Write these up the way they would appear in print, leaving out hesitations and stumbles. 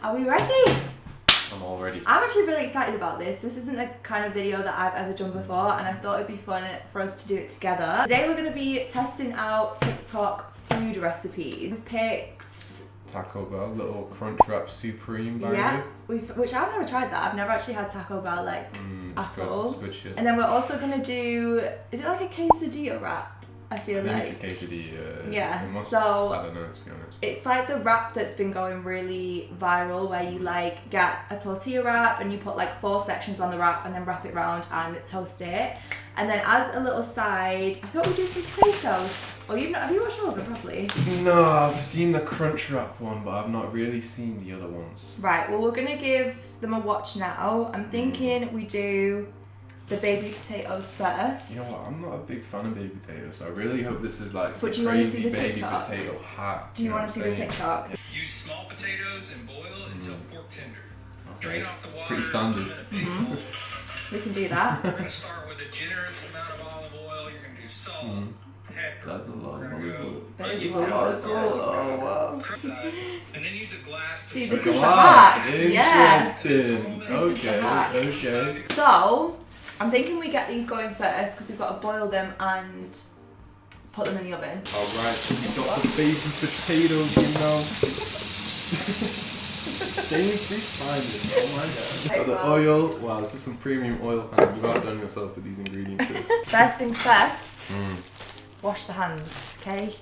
Are we ready? I'm all ready. I'm actually really excited about this. This isn't a kind of video that I've ever done before, and I thought it'd be fun for us to do it together. Today we're going to be testing out TikTok food recipes. We've picked Taco Bell, little Crunchwrap Supreme burger. Yeah, which I've never tried that. I've never actually had Taco Bell at all. It's good shit. And then we're also going to do, is it like a quesadilla wrap? I feel like it's a quesadilla. Yeah, so I don't know, to be honest. It's like the wrap that's been going really viral, where you like get a tortilla wrap and you put like 4 sections on the wrap and then wrap it round and toast it. And then as a little side, I thought we'd do some potatoes. Oh, have you watched all of them properly? No, I've seen the Crunchwrap one, but I've not really seen the other ones. Right, well we're gonna give them a watch now. I'm thinking we do the baby potatoes first. You know what? I'm not a big fan of baby potatoes, so I really hope this is like some But do you want to see crazy the baby TikTok? potato hack. Do you want to see the TikTok? Use small potatoes and boil until fork tender. Drain off the water. Pretty standard. We can do that. We're gonna start with a generous amount of olive oil. You're gonna do salt, pepper. That's a lot of We're gonna olive go oil. That is a onion lot of powder, salt. Oh, wow. side, and then use a glass to See, spread this is it the out. hack. Yeah. Interesting. Okay, hack. okay. So, I'm thinking we get these going first because we've got to boil them and put them in the oven. Alright, we got the baby potatoes, you know. Sainsbury's finest, oh my god. So the oil, wow, this is some premium oil, and you've outdone yourself with these ingredients here. First things first, wash the hands, okay?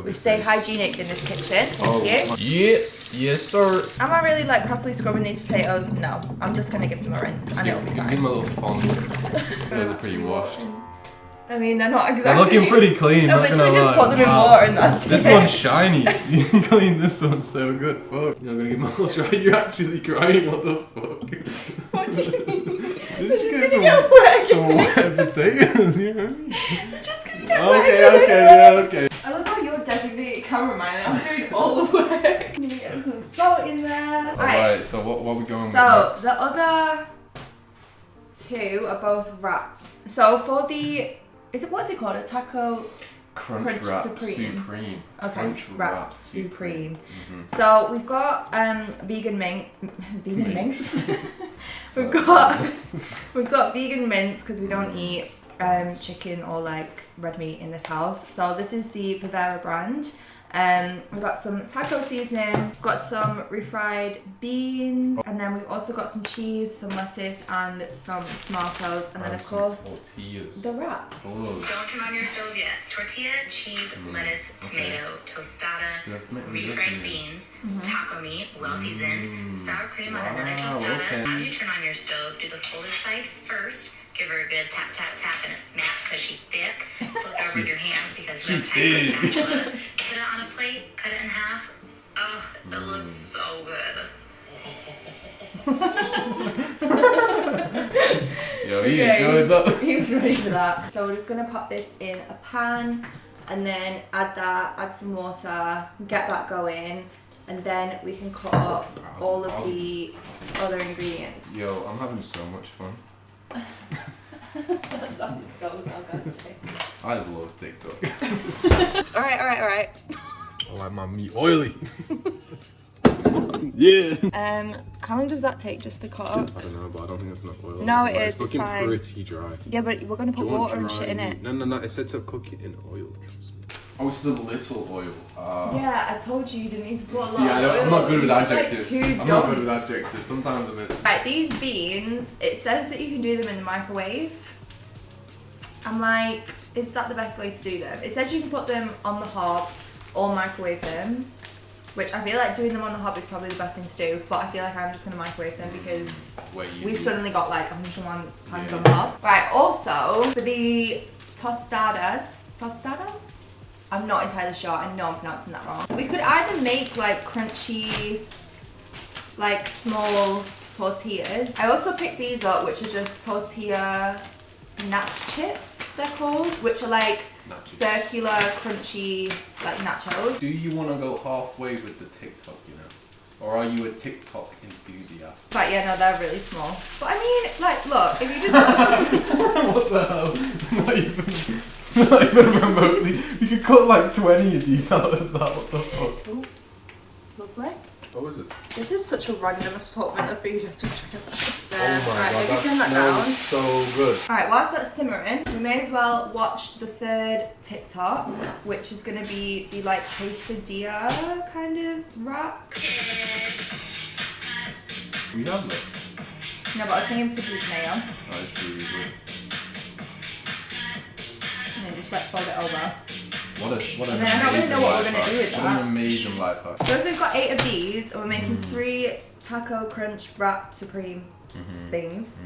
We stay hygienic in this kitchen, thank you. Yeah, yes sir. Am I really like properly scrubbing these potatoes? No, I'm just going to give them a rinse and it'll be Give fine. them a little fond. Those are pretty washed. I mean, they're not exactly... They're looking pretty clean, No, not gonna literally just lie. put them in water and that's This it. one's shiny. You clean this one so good, fuck. You're not gonna give me a little try, you're actually crying, what the fuck? What do you mean? They're They're just going to get wet. some wet potatoes, you know what I mean? They're just going to get wet. Okay. I love how you're designated cameraman and I'm doing all the work. I'm gonna get some salt in there. Alright, so what are we going with So next? the other 2 are both wraps. So for the, what's it called? A taco Crunchwrap Supreme. Okay, Crunchwrap wrap Supreme. So we've got vegan mince. we've got vegan mince because we don't eat chicken or like red meat in this house. So this is the Vivera brand. We've got some taco seasoning, got some refried beans, and then we've also got some cheese, some lettuce, and some tomatoes, and then of course tortillas. the wraps. Oh. Don't turn on your stove yet. Tortilla, cheese, lettuce, tomato, tostada, refried beans, taco meat, well seasoned, sour cream on another tostada. As you turn on your stove, do the folded side first. Give her a good tap, tap, tap and a smack because she's thick. Flip it over with your hands because you have time for a spatula. Put it on a plate, cut it in half. Oh, it looks so good. Yo, he enjoyed that. He was ready for that. So we're just going to pop this in a pan and then add some water, get that going, and then we can cut up all of the other ingredients. Yo, I'm having so much fun. That sounds so sarcastic. I love TikTok. Alright. I like my meat oily. Yeah. How long does that take just to cut up? I don't know, but I don't think it's enough oil. No, it is, It's looking it's fine. pretty dry. Yeah, but we're gonna put water and shit in it. No. It said to cook it in oil. Oh, this is a little oil. Yeah, I told you didn't need to put a lot See, of oil. I'm not good with You put, like, adjectives. 2 I'm not good with dumps. adjectives. Sometimes I miss. Right, these beans, it says that you can do them in the microwave. I'm like, is that the best way to do them? It says you can put them on the hob or microwave them, which I feel like doing them on the hob is probably the best thing to do, but I feel like I'm just going to microwave them because we've suddenly got like 101 pans on the hob. Right, also, for the tostadas? I'm not entirely sure, I know I'm pronouncing that wrong. We could either make like crunchy, like small tortillas. I also picked these up, which are just tortilla nach chips, they're called, which are like circular, crunchy, like nachos. Do you want to go halfway with the TikTok, you know? Or are you a TikTok enthusiast? But yeah, no, they're really small. But I mean, like, look, if you just... What the hell? Not even remotely. You could cut like 20 of these out of that. What the fuck? Ooh, lovely. Oh, Oh, is it? This is such a random assortment of food, I just realised. Oh my god, maybe turn that down. smells so good. Alright, whilst that's simmering, we may as well watch the third TikTok, which is going to be the like quesadilla kind of wrap. We have that. No, but I was thinking for this mayo. Oh, it's really good. And then just like fold it over. What an And then I don't really know what we're going to do with What that. an amazing life hack. So if we've got 8 of these, and we're making 3 taco crunch wrap supreme things.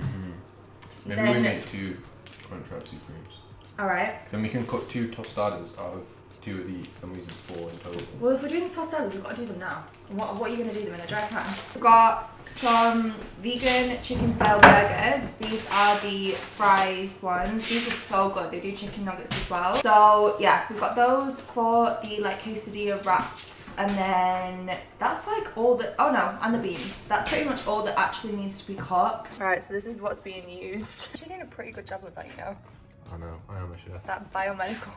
Maybe Then- we make 2 Crunchwrap Supremes. Alright. Then we can cut 2 tostadas out of 2 of these, and we use 4 in total. Well, if we're doing tostadas, we've got to do them now. What are you going to do them in a dry pan? We've got some vegan chicken style burgers. These are the fries ones. These are so good. They do chicken nuggets as well. So yeah, we've got those for the like quesadilla wraps. And then that's like all that, oh no, and the beans. That's pretty much all that actually needs to be cooked. Alright, so this is what's being used. You're doing a pretty good job with that, you know. I know, I am a chef. That biomedical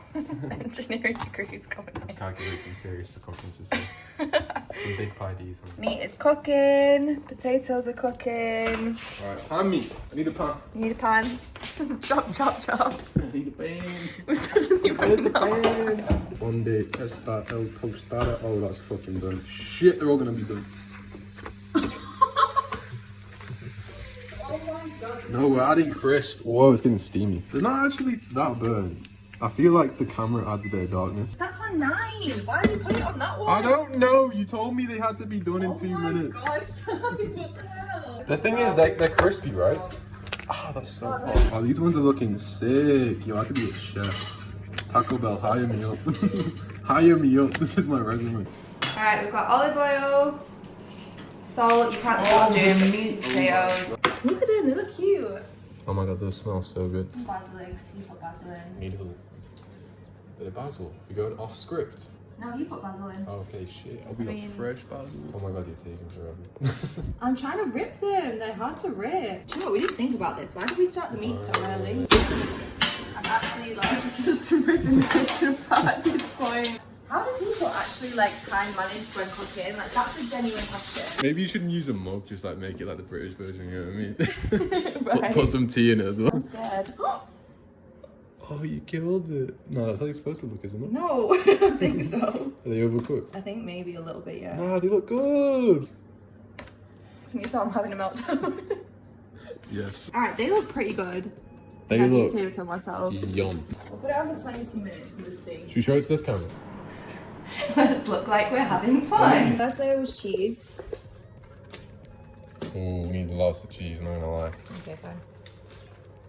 engineering degree is coming in. Calculate some serious circumferences here. Some big pie D's. Meat is cooking, potatoes are cooking. Alright, pan meat. I need a pan. You need a pan. Chop, chop, chop. I need a pan. We're suddenly running out. One day, esta el tostada. Oh, that's fucking done. Shit, they're all gonna be done. No, we're adding crisp. Whoa, it's getting steamy. They're not actually that burned. I feel like the camera adds a bit of darkness. That's on 9. Why did you put it on that one? I don't know. You told me they had to be done in 2 minutes. What the hell? The thing is, they're crispy, right? Ah, that's so hot. Oh, these ones are looking sick. Yo, I could be a chef. Taco Bell, hire me up. Hire me up. This is my resume. Alright, we've got olive oil, salt. You can't see what I'm doing, but these are potatoes. Look at them, they look cute. Oh my god, those smell so good. Basil, because you put basil in. Need who? Bit of basil. You going off script? No, you put basil in. Okay, shit. I'll be got fresh basil. Oh my god, you're taking forever. I'm trying to rip them. They're hard to rip. Do you know what? We didn't think about this. Why did we start the meat so early? I'm actually like just ripping the kitchen apart at this point. How do people actually like time manage when cooking? Like that's a genuine question. Maybe you shouldn't use a mug, just like make it like the British version, you know what I mean? Right. Put some tea in it as well. I'm scared. Oh, you killed it. No, that's how you're supposed to look, isn't it? No, I don't think so. Are they overcooked? I think maybe a little bit, yeah. Nah, they look good. Can you tell I'm having a meltdown? Yes. Alright, they look pretty good. They I do look say so myself. yum. We'll put it on for 22 minutes and just see. Should we show it to this camera? Let's look like we're having fun. First layer was cheese. Oh, we need lots of cheese, not gonna lie. Okay, fine.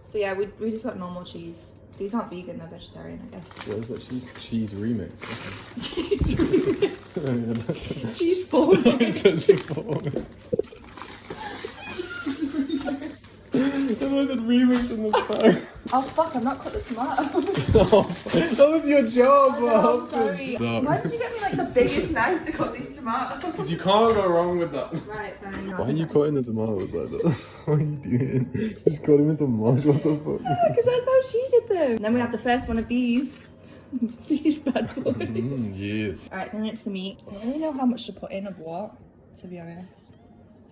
So yeah, we just got normal cheese. These aren't vegan, they're vegetarian, I guess. What was that? Cheese remix. Okay. Cheese forming. Look at remix in the bag. Oh fuck, I've not cut the tomato. That was your job, Oh, Bob. sorry. Why did you get me like the biggest knife to cut these tomatoes? Because you can't go wrong with that. Right, fine. Why are you cutting the tomatoes like that? What are you doing? Just cut them into mush, what the fuck? Because that's how she did them. Then we have the first one of these. These bad boys. Yes. Alright, then it's the meat. I don't really know how much to put in of what, to be honest.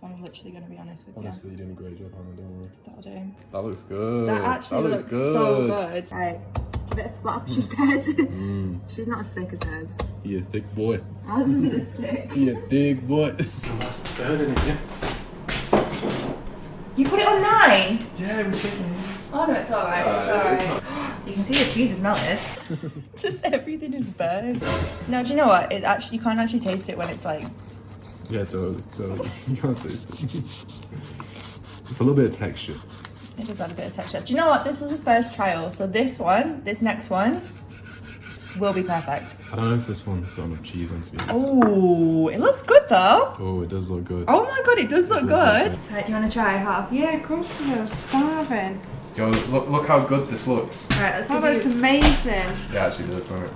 I'm literally going to be honest with Honestly, you're doing a great job, Hannah, don't worry. you. That'll do. That looks good. That actually looks so good. Alright, give it a slap, she said. She's not as thick as hers. He a thick boy. Ours isn't as thick. He a big boy. That's burning it, yeah? You put it on 9? Yeah, we're taking it. Oh no, it's alright, it's It's alright. You can see the cheese is melted. Just everything is burned. No, do you know what? It actually, you can't actually taste it when it's like... Yeah, totally. You can't taste it. It's a little bit of texture. It does add a bit of texture. Do you know what? This was the first trial, so this next one, will be perfect. I don't know if this one's got enough cheese on, to be honest. Oh, it looks good though. Oh, it does look good. Oh my god, it does look good. Look Right, do you want to try half? Yeah, of course I am starving. Yo, look how good this looks. Alright, let's Oh, give that's you... amazing. Yeah, actually does, doesn't it?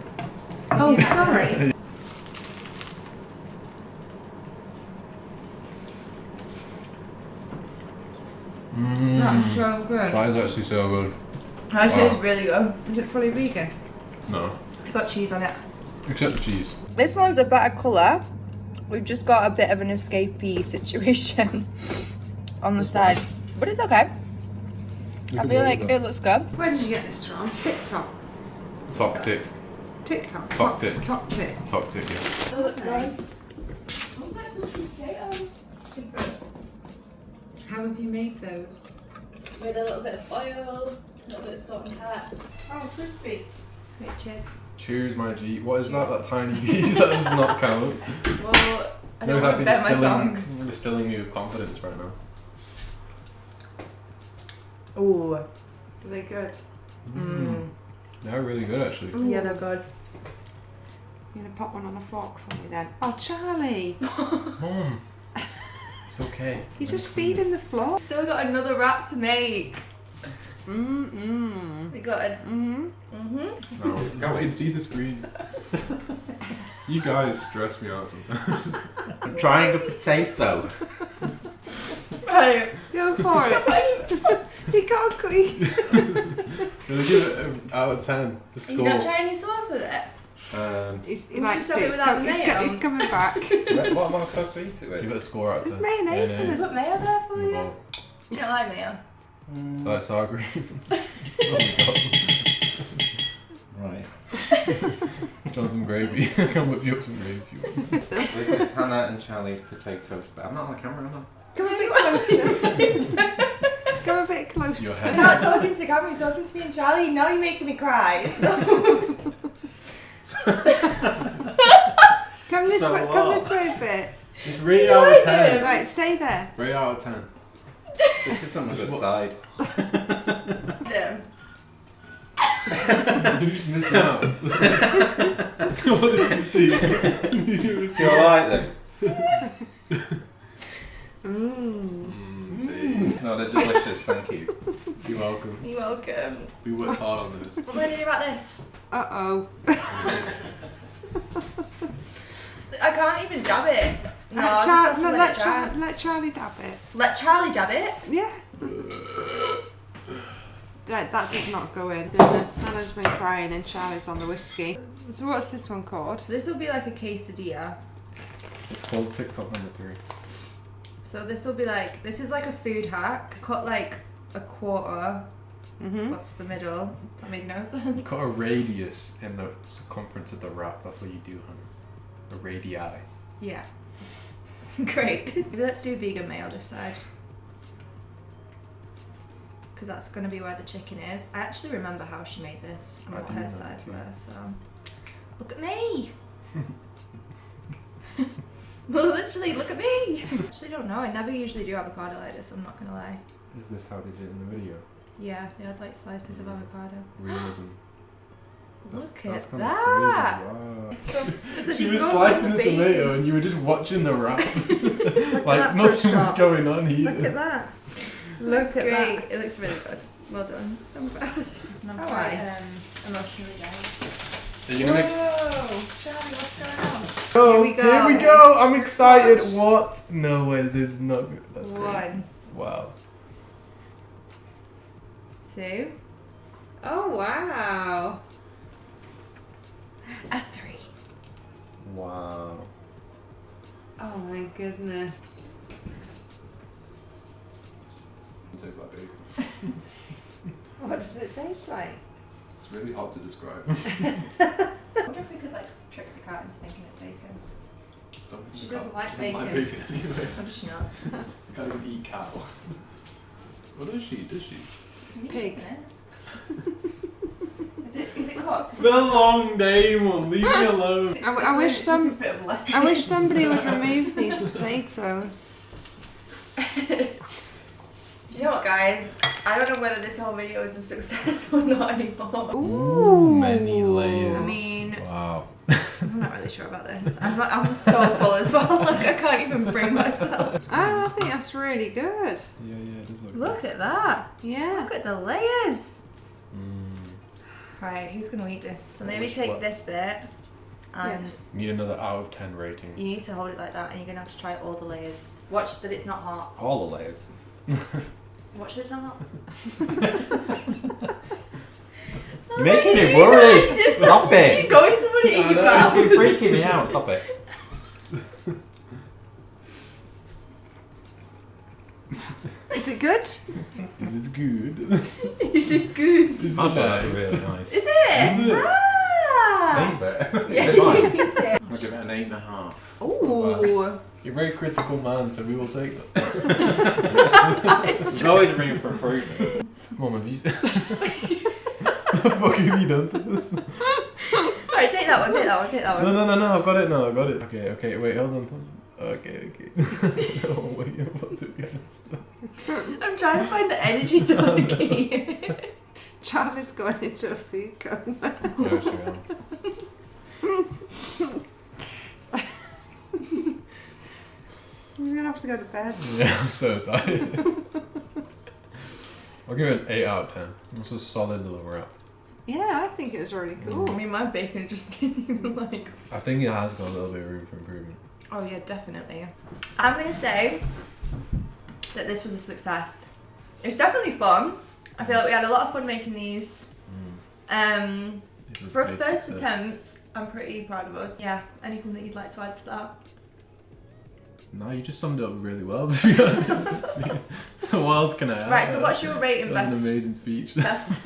Oh, sorry. That's so good. That is actually so good. Actually, Wow. it's really good. Is it fully vegan? No. It's got cheese on it. Except the cheese. This one's a better colour. We've just got a bit of an escapee situation on the side, but it's okay. I feel like it looks good. Where did you get this from? TikTok. Tik. TikTok. Top Tik. Top Tik. Top Tik, yeah. Okay. How have you made those? With a little bit of oil, a little bit of salt and pepper. Oh, crispy. Wait, cheers. Cheers, my G. What is that? That tiny piece? That does not count. Well, I don't want to bet my tongue. You're distilling me with confidence right now. Ooh. Are they good? They're really good, actually. Yeah, they're good. You're gonna pop one on a fork for me then? Oh, Charlie! Mom. It's okay. You're just feeding the floor. Still got another wrap to make. Mm-mm. We got a. No, can't wait to see the screen. You guys stress me out sometimes. I'm trying a potato. Right. Go for it. You got a cookie. Really give it an out of 10. The Are score. you not trying any sauce with it? He you likes stop it. it without the mayo? He's coming back. What am I supposed to eat it with? Give it a score out of 10. There's mayonnaise in it. Put mayo there for In the you. bowl. You don't like mayo? So that's sour cream. Oh my Right. god. Do you want some gravy? I can whip you up some gravy if you want. This is Hannah and Charlie's potato spam. I'm not on the camera, am Come a bit closer. Come a bit closer. Your I'm head. not talking to camera, you're talking to me and Charlie. Now you're making me cry. So. Come this So way. what? Come this way a bit. Just rate out of 10. Right, stay there. Rate out of 10. I? This is on the good side. Them. You're just missing out. What is this? You alright then? No, they're delicious, thank you. You're welcome. You're welcome. We worked hard on this. What am I doing about this? Uh-oh. I can't even dab it. No, I just have to let it dry. Let Charlie dab it. Let Charlie dab it? Yeah. Right, that does not go in. Goodness, Hannah's been crying and Charlie's on the whiskey. So what's this one called? So this will be like a quesadilla. It's called TikTok number 3. So this will be like, this is like a food hack. Cut like a quarter. What's the middle? That made no sense. Cut a radius in the circumference of the wrap. That's what you do, honey. A radii. Yeah. Great. Maybe let's do vegan mayo this side. Because that's going to be where the chicken is. I actually remember how she made this and I what do her know sides too. were, so. Look at me! Literally, look at me! I actually don't know. I never usually do avocado like this, I'm not going to lie. Is this how they did it in the video? Yeah, they had like slices of avocado. Realism. Look That's at kind that! of crazy. Wow. It's a She was big slicing the baby. tomato and you were just watching the wrap. Look Like at that nothing for a was shot. going on here. Look at that. Looks Look at great. that. It looks really good. Well done. I'm proud. And I'm Oh, quite right. emotionally down. Are you gonna make... Whoa! Charlie, what's going on? Oh, Here we go. Here we go. I'm excited. What? No way. This is not good. That's great. 1, Wow. 2, Oh, wow. a 3. Wow. Oh my goodness. It tastes like bacon. What does it taste like? It's really hard to describe. I wonder if we could like trick the cat into thinking it's bacon. She doesn't like She doesn't like bacon. bacon anyway. Or does she not? The guy doesn't eat cow. What does she? Does she? It's meat, Pig. isn't it? Is it cooked? It's been a long day, Mum. Leave me alone. I wish It's some- just a bit of lettuce. I wish somebody would remove these potatoes. Do you know what, guys? I don't know whether this whole video is a success or not anymore. Ooh. Many layers. I mean, Wow. I'm not really sure about this. I'm so full as well. Like I can't even bring myself. Oh, I think that's really good. Yeah, it does look Look at that. Yeah. Look at the layers. good. Right, who's gonna eat this? So How maybe much take what? this bit, and Need another out of 10 rating. you need to hold it like that, and you're gonna have to try all the layers. Watch that it's not hot. All the layers. Watch that it's not hot. You're making me worried. Just Stop keep it. going somebody in your mouth. You're freaking me out. Stop it. Is it good? Is it good? This is good. This is I thought that nice. was really nice. Is it? Is it? Ah. Is it? Yeah, Is it mine? you can say it. I'll give it an 8.5. Ooh. You're a very critical man, so we will take that. There's always room for improvement. Mum, have you... What the fuck have you done to this? Right, take that one, take that one, take that one. No, I've got it now, I've got it. Okay, wait, hold on. Okay. No, wait, I'm about to be honest. I'm trying to find the energy zone key. Charlie's going into a food coma. Yeah, sure. We're gonna have to go to bed. Yeah, I'm so tired. I'll give it an 8 out of 10. It's a solid little wrap. Yeah, I think it was really cool. I mean, my bacon just didn't even like... I think it has got a little bit of room for improvement. Oh yeah, definitely. I'm gonna say that this was a success. It's definitely fun. I feel like we had a lot of fun making these. It was For a great first success. attempt, I'm pretty proud of us. Yeah, anything that you'd like to add to that? No, you just summed it up really well, to be honest. What else can I add? Right, so what's your rating That was best? an amazing speech. Best.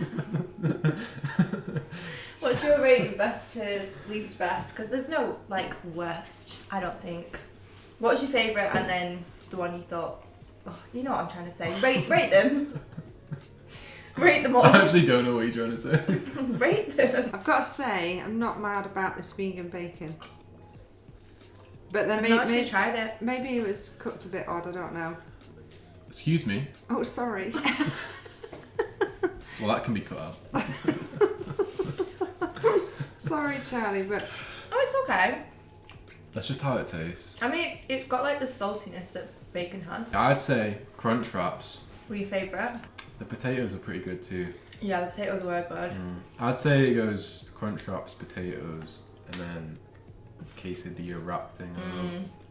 What's your rating best to least best? Because there's no like worst, I don't think. What was your favourite and then the one you thought, oh, you know what I'm trying to say. Rate them. Rate them all. I actually don't know what you're trying to say. Rate them. I've got to say, I'm not mad about this vegan bacon. But then I've not actually tried it. maybe it was cooked a bit odd, I don't know. Excuse me. Oh, sorry. Well, that can be cut out. Sorry, Charlie, but Oh, it's okay. That's just how it tastes. I mean, it's got like the saltiness that bacon has. I'd say Crunchwraps. What your favourite? The potatoes are pretty good too. Yeah, the potatoes were good. I'd say it goes Crunchwraps, potatoes, and then quesadilla wrap thing.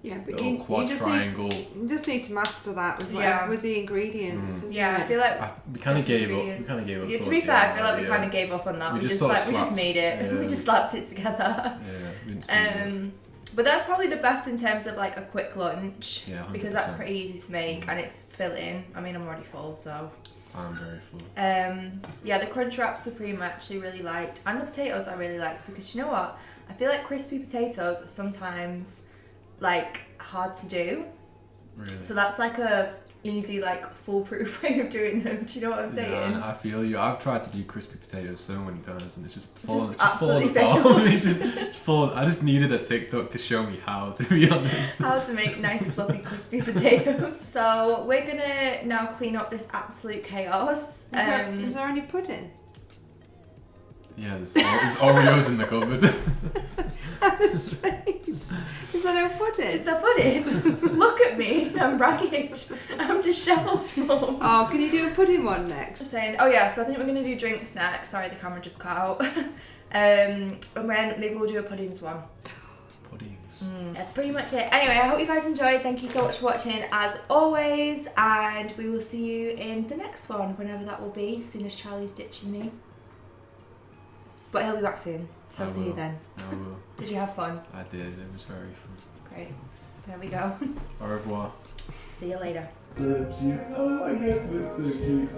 yeah, but Little you quad just triangle. you just need to master that with Yeah. with the ingredients. isn't Yeah, I it? feel like We kind of gave up. We ingredients. kind of gave up. Yeah, to be towards the fair, I end, feel like we yeah. kind of gave up on that. We We just just sort of we just slapped- made it. yeah. We just slapped it together. Yeah, we didn't see it. But that's probably the best in terms of like a quick lunch. Yeah, 100%. Because that's pretty easy to make and it's filling. I mean, I'm already full, so. I'm very full. Yeah, the Crunchwrap Supreme I actually really liked, and the potatoes I really liked because you know what? I feel like crispy potatoes are sometimes like hard to do. Really. So that's like a easy, like foolproof way of doing them. Do you know what I'm saying? Yeah, and I feel you. I've tried to do crispy potatoes so many times, and it's just fallen. Just It's just fallen absolutely apart. failed. It's fallen. I just needed a TikTok to show me how. To be honest. How to make nice fluffy crispy potatoes. So we're gonna now clean up this absolute chaos. Is there any pudding? Yeah, there's Oreos in the cupboard. His face. Is there no pudding? Is there pudding? Look at me, I'm ragged. I'm dishevelled, Mum. Oh, can you do a pudding one next? Just saying. Oh yeah, so I think we're gonna do drinks next. Sorry, the camera just cut out. And then maybe we'll do a puddings one. Puddings. That's pretty much it. Anyway, I hope you guys enjoyed. Thank you so much for watching as always, and we will see you in the next one, whenever that will be, as soon as Charlie's ditching me. But he'll be back soon, so I'll see you then. I will. Did you have fun? I did. It was very fun. Great. There we go. Au revoir. See you later. Oh my goodness, so cute.